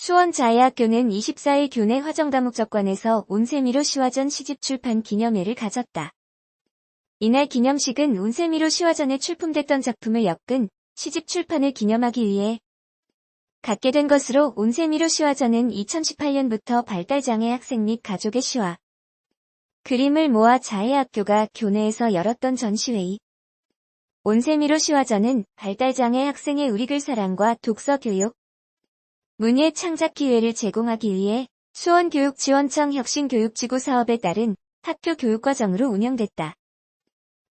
수원자예학교는 24일 교내 화정다목적관에서 온세미로 시화전 시집 출판 기념회를 가졌다. 이날 기념식은 온세미로 시화전에 출품됐던 작품을 엮은 시집 출판을 기념하기 위해 갖게 된 것으로, 온세미로 시화전은 2018년부터 발달장애 학생 및 가족의 시와 그림을 모아 자예학교가 교내에서 열었던 전시회의. 온세미로 시화전은 발달장애 학생의 우리글 사랑과 독서 교육, 문예 창작 기회를 제공하기 위해 수원교육지원청 혁신교육지구 사업에 따른 학교 교육과정으로 운영됐다.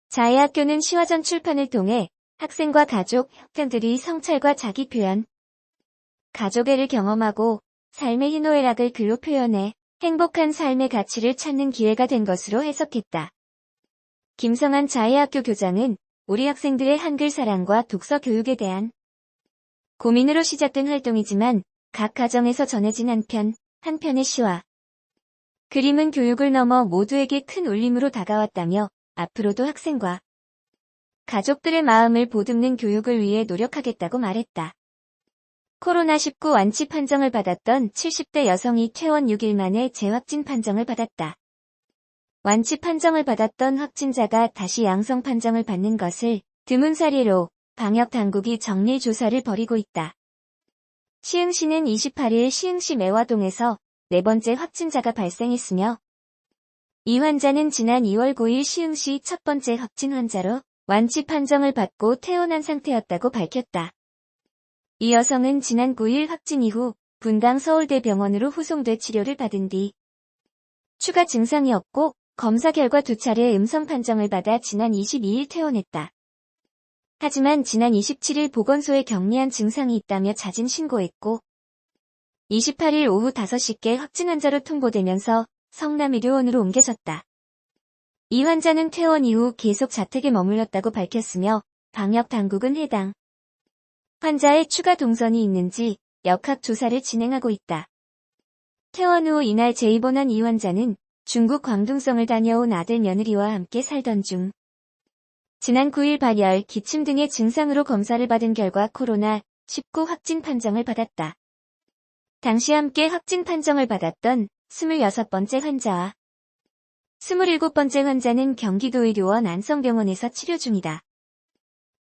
자예학교는 시화전 출판을 통해 학생과 가족, 학생들이 성찰과 자기 표현, 가족애를 경험하고 삶의 희노애락을 글로 표현해 행복한 삶의 가치를 찾는 기회가 된 것으로 해석했다. 김성한 자예학교 교장은 우리 학생들의 한글 사랑과 독서 교육에 대한 고민으로 시작된 활동이지만 각 가정에서 전해진 한 편의 시와 그림은 교육을 넘어 모두에게 큰 울림으로 다가왔다며, 앞으로도 학생과 가족들의 마음을 보듬는 교육을 위해 노력하겠다고 말했다. 코로나19 완치 판정을 받았던 70대 여성이 퇴원 6일 만에 재확진 판정을 받았다. 완치 판정을 받았던 확진자가 다시 양성 판정을 받는 것을 드문 사례로 방역 당국이 정밀 조사를 벌이고 있다. 시흥시는 28일 시흥시 매화동에서 네 번째 확진자가 발생했으며, 이 환자는 지난 2월 9일 시흥시 첫 번째 확진 환자로 완치 판정을 받고 퇴원한 상태였다고 밝혔다. 이 여성은 지난 9일 확진 이후 분당 서울대병원으로 후송돼 치료를 받은 뒤 추가 증상이 없고 검사 결과 2차례 음성 판정을 받아 지난 22일 퇴원했다. 하지만 지난 27일 보건소에 경미한 증상이 있다며 자진 신고했고, 28일 오후 5시께 확진 환자로 통보되면서 성남의료원으로 옮겨졌다. 이 환자는 퇴원 이후 계속 자택에 머물렀다고 밝혔으며, 방역 당국은 해당 환자의 추가 동선이 있는지 역학 조사를 진행하고 있다. 퇴원 후 이날 재입원한 이 환자는 중국 광둥성을 다녀온 아들 며느리와 함께 살던 중 지난 9일 발열, 기침 등의 증상으로 검사를 받은 결과 코로나19 확진 판정을 받았다. 당시 함께 확진 판정을 받았던 26번째 환자와 27번째 환자는 경기도의료원 안성병원에서 치료 중이다.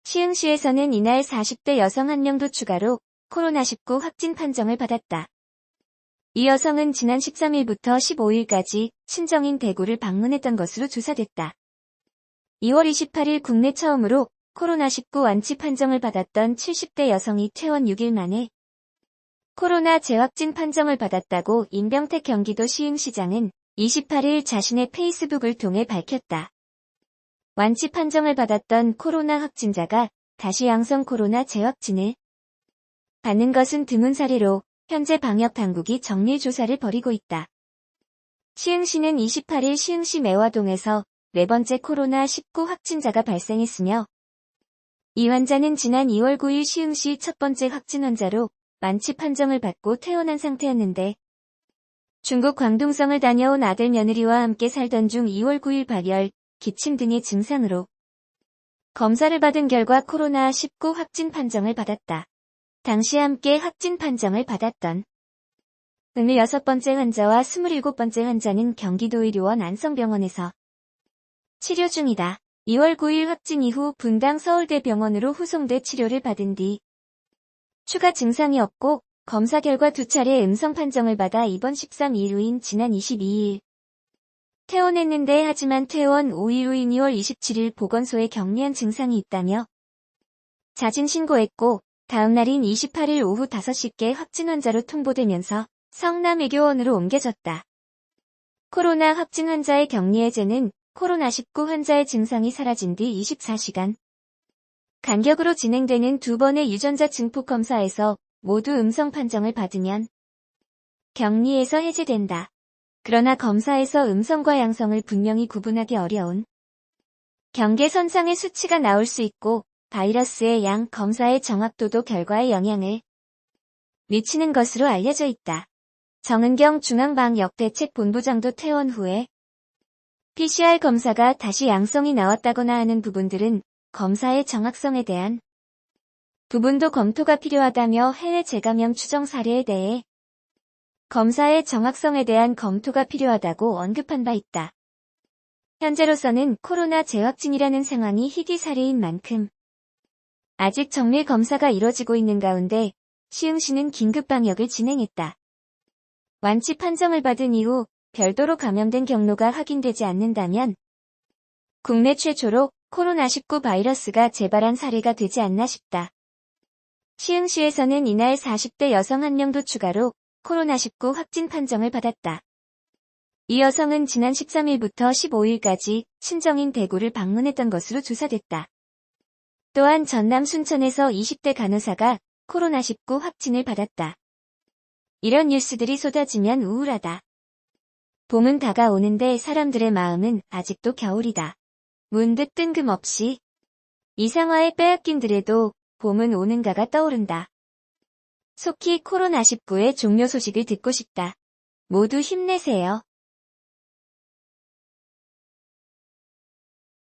시흥시에서는 이날 40대 여성 1명도 추가로 코로나19 확진 판정을 받았다. 이 여성은 지난 13일부터 15일까지 친정인 대구를 방문했던 것으로 조사됐다. 2월 28일 국내 처음으로 코로나19 완치 판정을 받았던 70대 여성이 퇴원 6일 만에 코로나 재확진 판정을 받았다고 임병택 경기도 시흥시장은 28일 자신의 페이스북을 통해 밝혔다. 완치 판정을 받았던 코로나 확진자가 다시 양성 코로나 재확진을 받는 것은 드문 사례로 현재 방역 당국이 정밀 조사를 벌이고 있다. 시흥시는 28일 시흥시 매화동에서 네 번째 코로나19 확진자가 발생했으며, 이 환자는 지난 2월 9일 시흥시 첫 번째 확진 환자로 완치 판정을 받고 퇴원한 상태였는데, 중국 광둥성을 다녀온 아들 며느리와 함께 살던 중 2월 9일 발열, 기침 등의 증상으로 검사를 받은 결과 코로나19 확진 판정을 받았다. 당시 함께 확진 판정을 받았던 26번째 환자와 27번째 환자는 경기도의료원 안성병원에서 치료 중이다. 2월 9일 확진 이후 분당 서울대병원으로 후송돼 치료를 받은 뒤 추가 증상이 없고 검사 결과 2차례 음성 판정을 받아 입원 13일 후인 지난 22일 퇴원했는데, 하지만 퇴원 5일 후인 2월 27일 보건소에 경미한 증상이 있다며 자진 신고했고, 다음 날인 28일 오후 5시께 확진 환자로 통보되면서 성남의료원으로 옮겨졌다. 코로나 확진 환자의 격리 해제는 코로나19 환자의 증상이 사라진 뒤 24시간 간격으로 진행되는 2번의 유전자 증폭 검사에서 모두 음성 판정을 받으면 격리에서 해제된다. 그러나 검사에서 음성과 양성을 분명히 구분하기 어려운 경계선상의 수치가 나올 수 있고, 바이러스의 양, 검사의 정확도도 결과에 영향을 미치는 것으로 알려져 있다. 정은경 중앙방역대책본부장도 퇴원 후에 PCR 검사가 다시 양성이 나왔다거나 하는 부분들은 검사의 정확성에 대한 부분도 검토가 필요하다며 해외 재감염 추정 사례에 대해 검사의 정확성에 대한 검토가 필요하다고 언급한 바 있다. 현재로서는 코로나 재확진이라는 상황이 희귀사례인 만큼 아직 정밀 검사가 이뤄지고 있는 가운데 시흥시는 긴급 방역을 진행했다. 완치 판정을 받은 이후 별도로 감염된 경로가 확인되지 않는다면 국내 최초로 코로나19 바이러스가 재발한 사례가 되지 않나 싶다. 시흥시에서는 이날 40대 여성 1명도 추가로 코로나19 확진 판정을 받았다. 이 여성은 지난 13일부터 15일까지 친정인 대구를 방문했던 것으로 조사됐다. 또한 전남 순천에서 20대 간호사가 코로나19 확진을 받았다. 이런 뉴스들이 쏟아지면 우울하다. 봄은 다가오는데 사람들의 마음은 아직도 겨울이다. 문득 뜬금없이 이상화에 빼앗긴들에도 봄은 오는가가 떠오른다. 속히 코로나19의 종료 소식을 듣고 싶다. 모두 힘내세요.